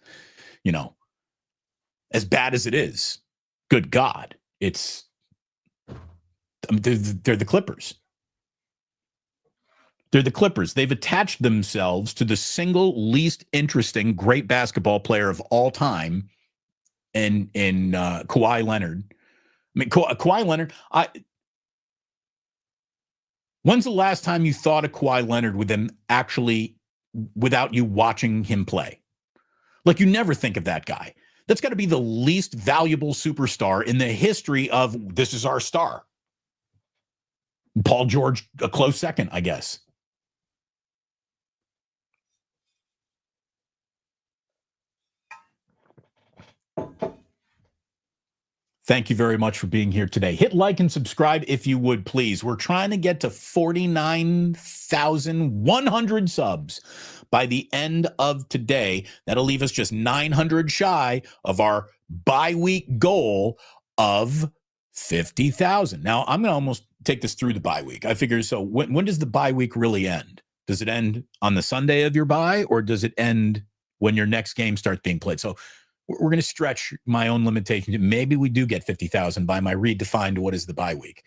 A: as bad as it is, good God, they're the Clippers. They're the Clippers. They've attached themselves to the single least interesting great basketball player of all time in Kawhi Leonard. I mean, Kawhi Leonard, when's the last time you thought of Kawhi Leonard without you watching him play? Like, you never think of that guy. That's got to be the least valuable superstar in the history of this is our star. Paul George, a close second, I guess. Thank you very much for being here today. Hit like and subscribe if you would, please. We're trying to get to 49,100 subs by the end of today. That'll leave us just 900 shy of our bye-week goal of 50,000. Now, I'm going to almost take this through the bye week. I figure, so when does the bye week really end? Does it end on the Sunday of your bye, or does it end when your next game starts being played? So we're going to stretch my own limitation. Maybe we do get 50,000 by my redefined what is the bye week.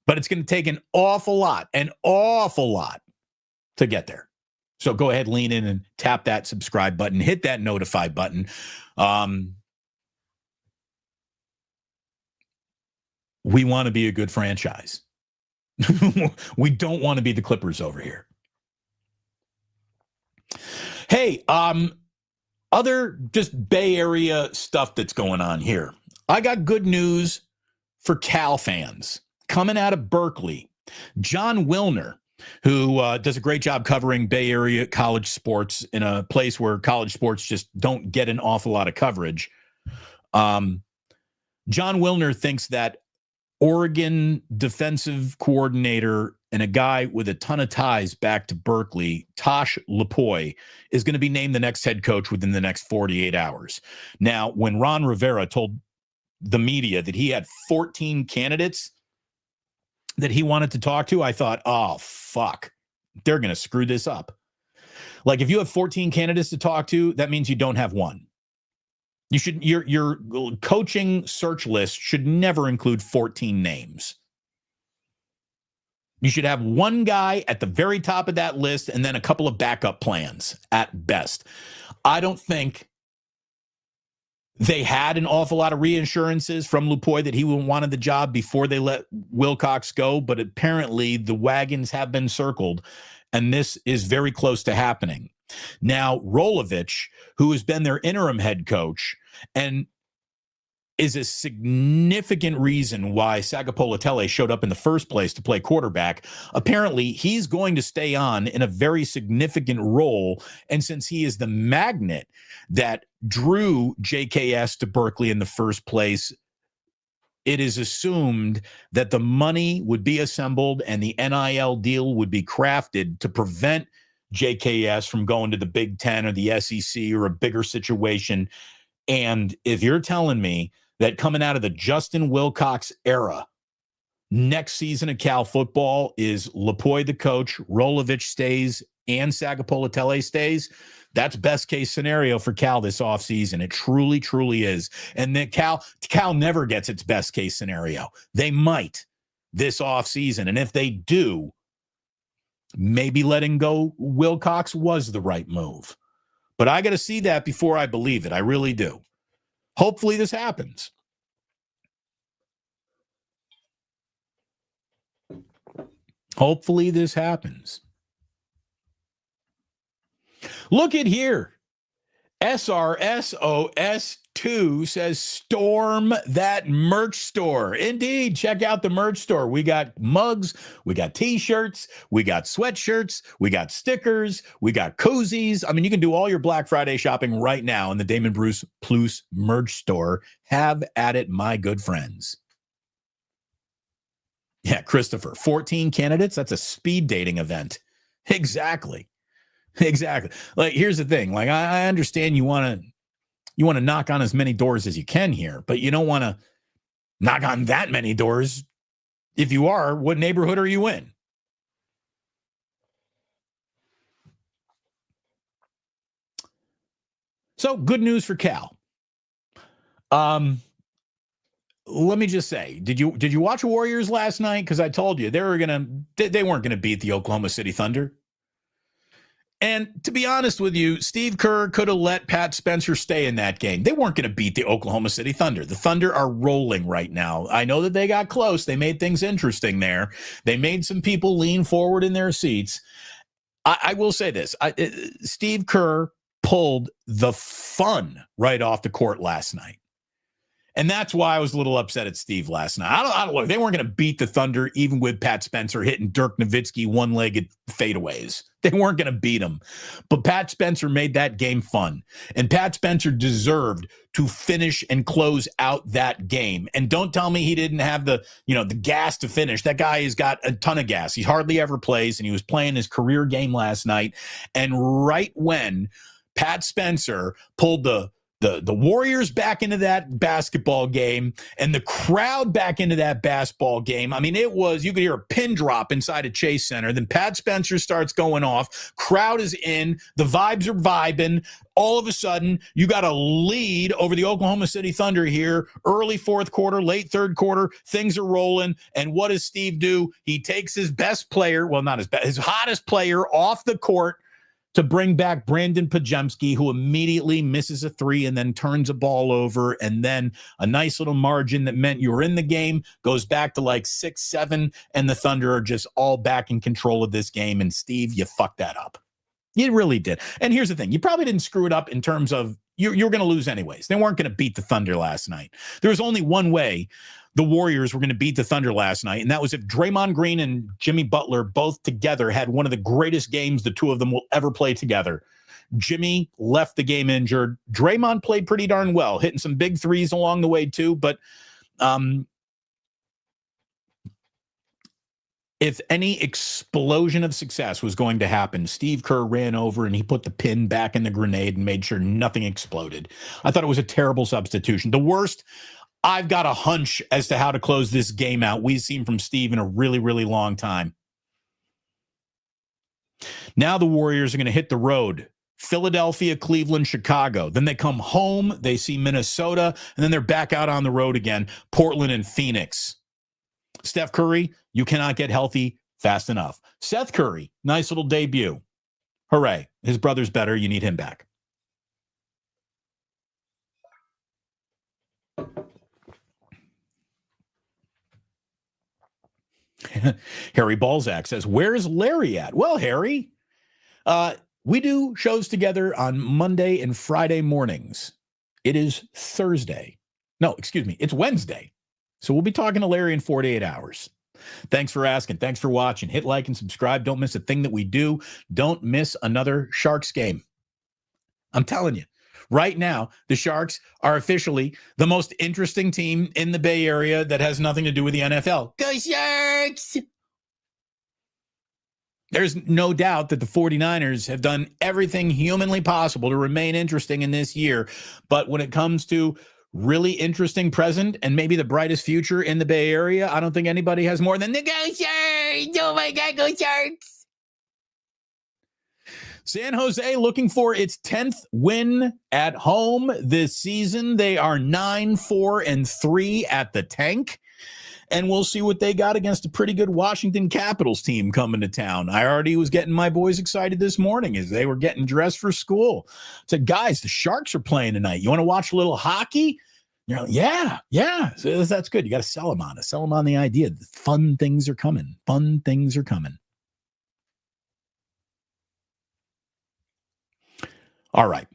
A: But it's going to take an awful lot to get there. So go ahead, lean in and tap that subscribe button, hit that notify button. We want to be a good franchise. We don't want to be the Clippers over here. Hey, other just Bay Area stuff that's going on here. I got good news for Cal fans coming out of Berkeley. John Wilner, who does a great job covering Bay Area college sports in a place where college sports just don't get an awful lot of coverage. John Wilner thinks that Oregon defensive coordinator and a guy with a ton of ties back to Berkeley, Tosh Lupoi, is going to be named the next head coach within the next 48 hours. Now, when Ron Rivera told the media that he had 14 candidates that he wanted to talk to, I thought, oh, fuck, they're going to screw this up. Like, if you have 14 candidates to talk to, that means you don't have one. Your coaching search list should never include 14 names. You should have one guy at the very top of that list and then a couple of backup plans at best. I don't think they had an awful lot of reassurances from Lupoi that he wanted the job before they let Wilcox go, but apparently the wagons have been circled, and this is very close to happening. Now, Rolovich, who has been their interim head coach and is a significant reason why Sagapolutele showed up in the first place to play quarterback, apparently he's going to stay on in a very significant role. And since he is the magnet that drew JKS to Berkeley in the first place, it is assumed that the money would be assembled and the NIL deal would be crafted to prevent JKS from going to the Big Ten or the SEC or a bigger situation. And if you're telling me that coming out of the Justin Wilcox era, next season of Cal football is Lupoi the coach, Rolovich stays, and Sagapolutele stays, that's best case scenario for Cal this offseason. It truly, truly is. And then Cal never gets its best case scenario. They might this offseason. And if they do, maybe letting go Wilcox was the right move. But I got to see that before I believe it. I really do. Hopefully this happens. Hopefully this happens. Look at here. SRSOS2 says storm that merch store. Indeed, check out the merch store. We got mugs, we got t-shirts, we got sweatshirts, we got stickers, we got koozies. I mean, you can do all your Black Friday shopping right now in the Damon Bruce Plus merch store. Have at it, my good friends. Yeah, Christopher, 14 candidates? That's a speed dating event. Exactly. Like, here's the thing. Like, I understand you want to knock on as many doors as you can here, but you don't want to knock on that many doors. If you are, what neighborhood are you in? So, good news for Cal. Let me just say, did you watch Warriors last night? Because I told you they weren't gonna beat the Oklahoma City Thunder. And to be honest with you, Steve Kerr could have let Pat Spencer stay in that game. They weren't going to beat the Oklahoma City Thunder. The Thunder are rolling right now. I know that they got close. They made things interesting there. They made some people lean forward in their seats. I will say this. Steve Kerr pulled the fun right off the court last night. And that's why I was a little upset at Steve last night. I don't look. They weren't going to beat the Thunder even with Pat Spencer hitting Dirk Nowitzki one-legged fadeaways. They weren't going to beat him. But Pat Spencer made that game fun. And Pat Spencer deserved to finish and close out that game. And don't tell me he didn't have the gas to finish. That guy has got a ton of gas. He hardly ever plays, and he was playing his career game last night. And right when Pat Spencer pulled the the Warriors back into that basketball game and the crowd back into that basketball game. I mean, it was, you could hear a pin drop inside a Chase Center. Then Pat Spencer starts going off. Crowd is in. The vibes are vibing. All of a sudden, you got a lead over the Oklahoma City Thunder here. Early fourth quarter, late third quarter, things are rolling. And what does Steve do? He takes his best player, well, not his best, his hottest player off the court to bring back Brandon Pajemski, who immediately misses a three and then turns a ball over. And then a nice little margin that meant you were in the game goes back to like 6-7, and the Thunder are just all back in control of this game. And Steve, you fucked that up. You really did. And here's the thing. You probably didn't screw it up in terms of you're going to lose anyways. They weren't going to beat the Thunder last night. There was only one way the Warriors were going to beat the Thunder last night, and that was if Draymond Green and Jimmy Butler both together had one of the greatest games the two of them will ever play together. Jimmy left the game injured. Draymond played pretty darn well, hitting some big threes along the way too, but if any explosion of success was going to happen, Steve Kerr ran over and he put the pin back in the grenade and made sure nothing exploded. I thought it was a terrible substitution. The worst, I've got a hunch as to how to close this game out we've seen from Steve in a really, really long time. Now the Warriors are going to hit the road. Philadelphia, Cleveland, Chicago. Then they come home, they see Minnesota, and then they're back out on the road again, Portland and Phoenix. Steph Curry, you cannot get healthy fast enough. Seth Curry, nice little debut. Hooray. His brother's better. You need him back. Harry Balzac says, where's Larry at? Well, Harry, we do shows together on Monday and Friday mornings. It is Thursday. No, excuse me. It's Wednesday. So we'll be talking to Larry in 48 hours. Thanks for asking. Thanks for watching. Hit like and subscribe. Don't miss a thing that we do. Don't miss another Sharks game. I'm telling you, right now, the Sharks are officially the most interesting team in the Bay Area that has nothing to do with the NFL. Go Sharks! There's no doubt that the 49ers have done everything humanly possible to remain interesting in this year. But when it comes to really interesting present and maybe the brightest future in the Bay Area, I don't think anybody has more than the Go Sharks! Oh my God, Go Sharks! San Jose looking for its 10th win at home this season. They are 9-4-3 at the tank. And we'll see what they got against a pretty good Washington Capitals team coming to town. I already was getting my boys excited this morning as they were getting dressed for school. I said, guys, the Sharks are playing tonight. You want to watch a little hockey? You're like, yeah. So that's good. You got to sell them on it. Sell them on the idea that fun things are coming. Fun things are coming. All right.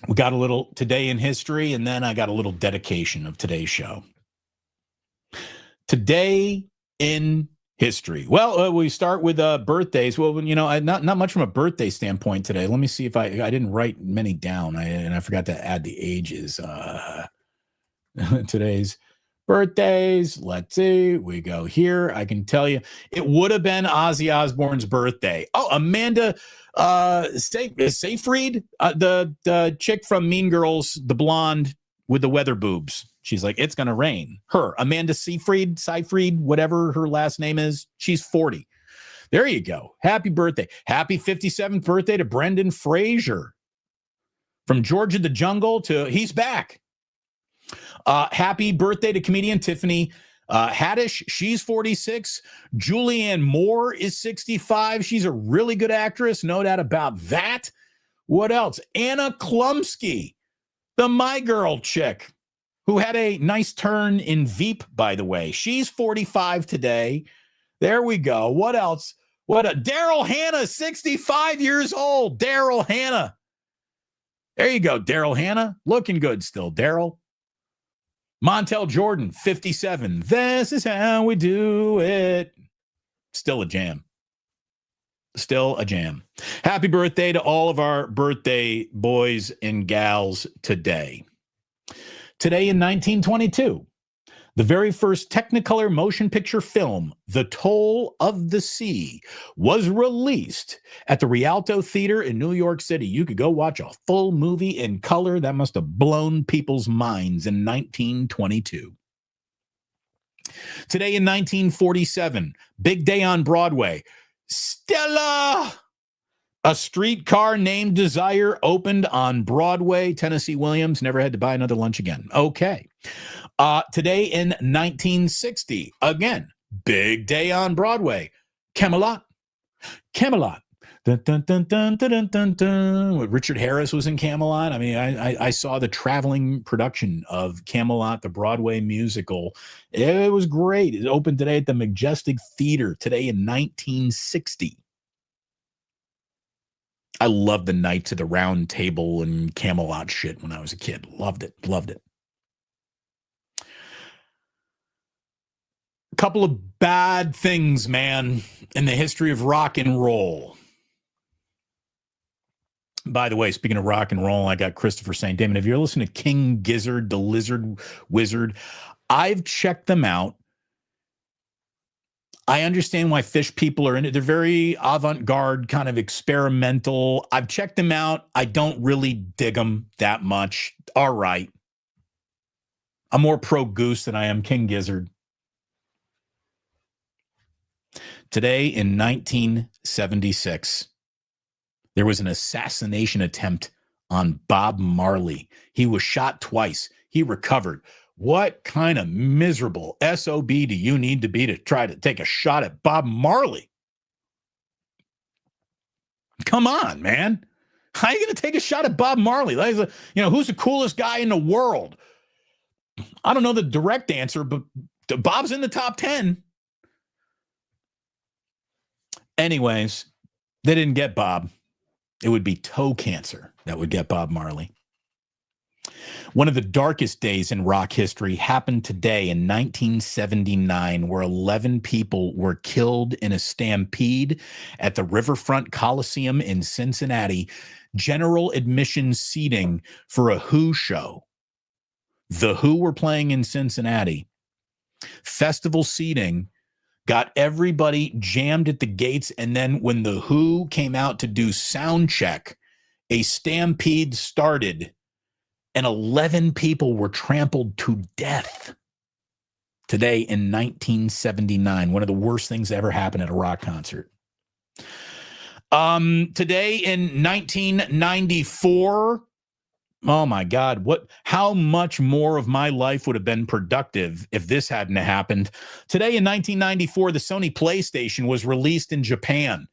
A: We got a little today in history, and then I got a little dedication of today's show. Today in history. Well, we start with birthdays. Well, you know, not much from a birthday standpoint today. Let me see if I didn't write many down, and I forgot to add the ages. Today's birthdays. Let's see. We go here. I can tell you, it would have been Ozzy Osbourne's birthday. Oh, Amanda Seyfried, the chick from Mean Girls, the blonde with the weather boobs. She's like, it's going to rain. Her, Amanda Seyfried, whatever her last name is. She's 40. There you go. Happy birthday. Happy 57th birthday to Brendan Fraser. From Georgia the Jungle to he's back. Happy birthday to comedian Tiffany Haddish. She's 46. Julianne Moore is 65. She's a really good actress. No doubt about that. What else? Anna Klumsky, the My Girl chick, who had a nice turn in Veep, by the way. She's 45 today. There we go. What else? Daryl Hannah, 65 years old. Daryl Hannah. There you go, Daryl Hannah. Looking good still, Daryl. Montel Jordan, 57. This is how we do it. Still a jam. Still a jam. Happy birthday to all of our birthday boys and gals today. Today in 1922, The very first Technicolor motion picture film, The Toll of the Sea, was released at the Rialto Theater in New York City. You could go watch a full movie in color. That must have blown people's minds in 1922. Today in 1947, big day on Broadway. Stella! A Streetcar Named Desire opened on Broadway. Tennessee Williams never had to buy another lunch again. Okay. Today in 1960, again, big day on Broadway. Camelot. Camelot. Dun, dun, dun, dun, dun, dun, dun. Richard Harris was in Camelot. I mean, I saw the traveling production of Camelot, the Broadway musical. It was great. It opened today at the Majestic Theater today in 1960. I loved the Knights of the Round Table and Camelot shit when I was a kid. Loved it. Loved it. A couple of bad things, man, in the history of rock and roll. By the way, speaking of rock and roll, I got Christopher saying, Damon, have you ever listened to King Gizzard, the Lizard Wizard? I've checked them out. I understand why Fish people are in it. They're very avant-garde, kind of experimental. I've checked them out. I don't really dig them that much. All right. I'm more pro Goose than I am King Gizzard. Today in 1976, there was an assassination attempt on Bob Marley. He was shot twice. He recovered. What kind of miserable SOB do you need to be to try to take a shot at Bob Marley? Come on, man. How are you going to take a shot at Bob Marley? Who's the coolest guy in the world? I don't know the direct answer, but Bob's in the top 10. Anyways, they didn't get Bob. It would be toe cancer that would get Bob Marley. One of the darkest days in rock history happened today in 1979, where 11 people were killed in a stampede at the Riverfront Coliseum in Cincinnati. General admission seating for a Who show. The Who were playing in Cincinnati. Festival seating got everybody jammed at the gates, and then when the Who came out to do sound check, a stampede started. And 11 people were trampled to death today in 1979. One of the worst things that ever happened at a rock concert. Today in 1994, oh my God, how much more of my life would have been productive if this hadn't happened? Today in 1994, the Sony PlayStation was released in Japan.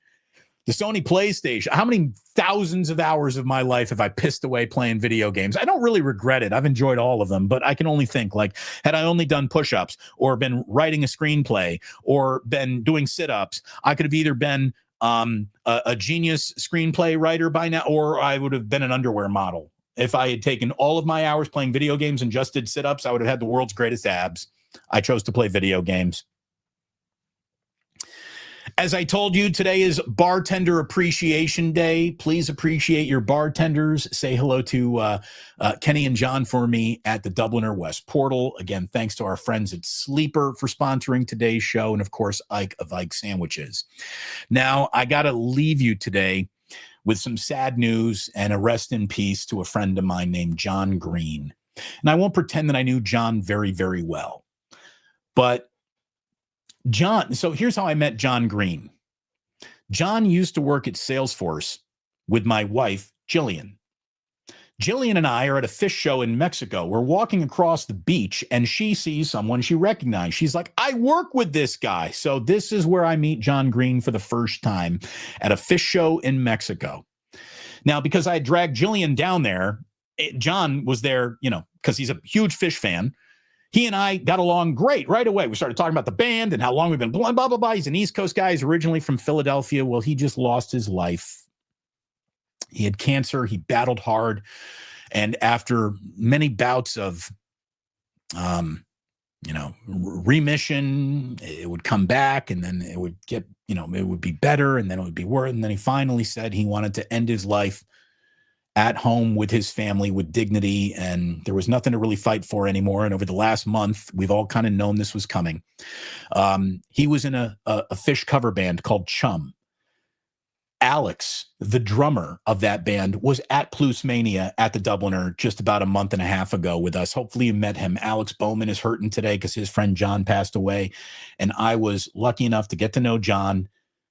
A: The Sony PlayStation, how many thousands of hours of my life have I pissed away playing video games? I don't really regret it. I've enjoyed all of them, but I can only think, like, had I only done push-ups or been writing a screenplay or been doing sit-ups, I could have either been a genius screenplay writer by now, or I would have been an underwear model. If I had taken all of my hours playing video games and just did sit-ups, I would have had the world's greatest abs. I chose to play video games. As I told you, today is Bartender Appreciation Day. Please appreciate your bartenders. Say hello to Kenny and John for me at the Dubliner West Portal. Again, thanks to our friends at Sleeper for sponsoring today's show, and of course, Ike of Ike Sandwiches. Now, I got to leave you today with some sad news and a rest in peace to a friend of mine named John Green. And I won't pretend that I knew John very, very well, but John, so here's how I met John Green. John used to work at Salesforce with my wife, Jillian. Jillian and I are at a fish show in Mexico. We're walking across the beach and she sees someone she recognized. She's like, I work with this guy. So this is where I meet John Green for the first time at a fish show in Mexico. Now, because I had dragged Jillian down there, John was there, because he's a huge fish fan. He and I got along great right away. We started talking about the band and how long we've been blah, blah, blah, blah. He's an East Coast guy. He's originally from Philadelphia. Well, he just lost his life. He had cancer. He battled hard. And after many bouts of, remission, it would come back and then it would get, it would be better and then it would be worse. And then he finally said he wanted to end his life at home with his family with dignity, and there was nothing to really fight for anymore. And over the last month, we've all kind of known this was coming. He was in a Fish cover band called Chum. Alex, the drummer of that band, was at Plus Mania at the Dubliner just about a month and a half ago with us. Hopefully you met him. Alex Bowman is hurting today because his friend John passed away. And I was lucky enough to get to know John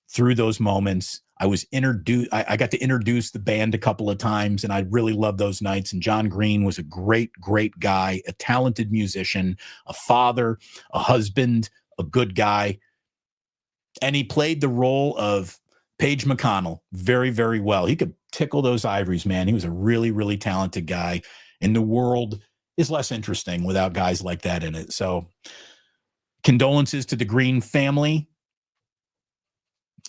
A: through those moments. I was introduced. I got to introduce the band a couple of times, and I really loved those nights. And John Green was a great, great guy, a talented musician, a father, a husband, a good guy. And he played the role of Paige McConnell very, very well. He could tickle those ivories, man. He was a really, really talented guy. And the world is less interesting without guys like that in it. So condolences to the Green family.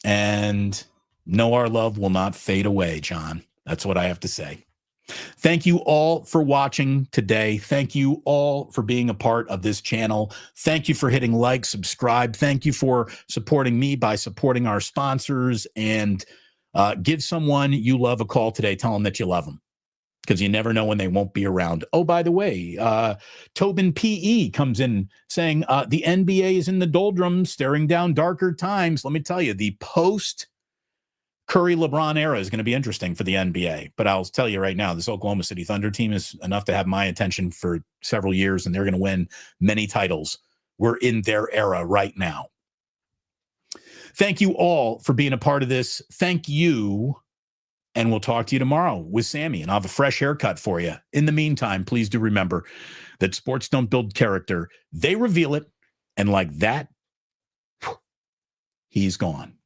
A: And know our love will not fade away, John. That's what I have to say. Thank you all for watching today. Thank you all for being a part of this channel. Thank you for hitting like, subscribe. Thank you for supporting me by supporting our sponsors. And give someone you love a call today. Tell them that you love them, because you never know when they won't be around. Oh, by the way, Tobin P.E. comes in saying the NBA is in the doldrums, staring down darker times. Let me tell you, the post Curry LeBron era is going to be interesting for the NBA. But I'll tell you right now, this Oklahoma City Thunder team is enough to have my attention for several years, and they're going to win many titles. We're in their era right now. Thank you all for being a part of this. Thank you. And we'll talk to you tomorrow with Sammy, and I'll have a fresh haircut for you. In the meantime, please do remember that sports don't build character. They reveal it. And like that, he's gone.